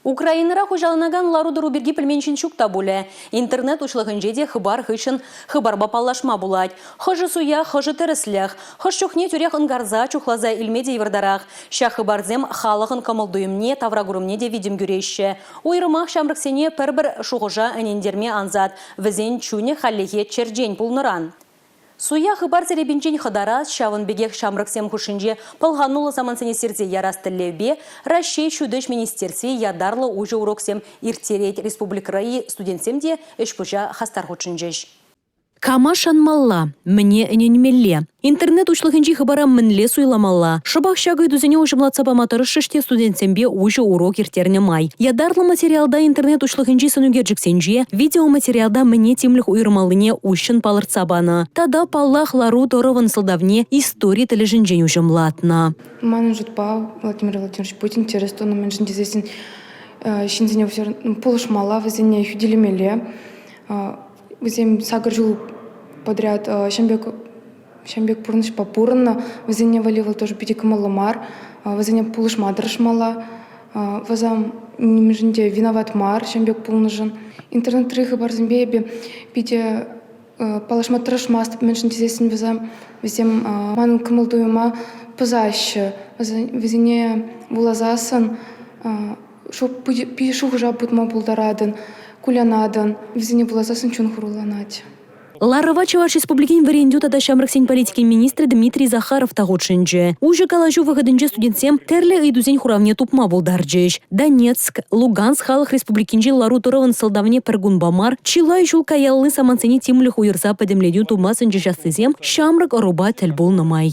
Украинара хужалынаган ларудыру бірге пілменшін шукта бұлі. Интернет ұшлығынже де хыбар хышын хыбар бапаллашма бұлад. Хыжы суя, хыжы тіріслях. Хыш чухне түрек ынгарза чухлаза илмеде евардарақ. Ша хыбарзем халығын камылдуымне, таврагурымне де видим гюреші. Уйрымақ шамрыксене пір-бір шуғыжа әнендерме анзад. Візен чуне халлеге черджень пулныран. Суя хыбар зеребинчен хыдарас, шавын бегек шамрыксем хушинже пылғанулы замансыне серзе ярастыллебе, Рашей шудыш министерсе ядарлы уже уроксем иртерет республикараи студентсемде эшпужа хастар хучинжеш. Кама шанмалла, мне эненмелле. Интернет учлыхынчи хыбара мінле суйламалла. Шыбақ шагы дүзіне ұшымлатса баматыры шыште студентсембе уже урок ертерне май. Ядарлы материалда интернет учлыхынчи сынугерджіксенже, видеоматериалда мне темліх уйрмалыне ущын палыртса баны. Тада паллах лару торовын сылдавне истории тіліжінжен ұшымлатна. Маны жұтпа Владимир Владимирович Путин терестуны мен жіндезесін шинзіне полышмала, візіне юделемеле. Візем сагыр жыл подряд Шамбек Пурныш Папурна, візіне валивал тоже пятикамаламар, візіне пулышма драшмала, візам немежінде виноват мар, Шамбек Пулнышын. Интернет трыхы барзымбебе, пите палышма трашмаст, меншін тезесін візем манын кымылдуыма пызашы, візіне булазасын, шо пишу жа путма булдарадын, кулянадын, візіне булазасын чун хуруланать. Ларова Чуваш республикин варенду тада шамрыксен политики министр Дмитрий Захаров таготшинже. Уже калажу выходынже студентсем терле идузень хуравне тупма булдарджеш. Донецк, Луганск халық республикинже лару торовын сылдавне пергун бамар, чилай жул каяллы самансене тимлих уйырса падемледю тумасынже жастызем шамрык оруба тел болнамай.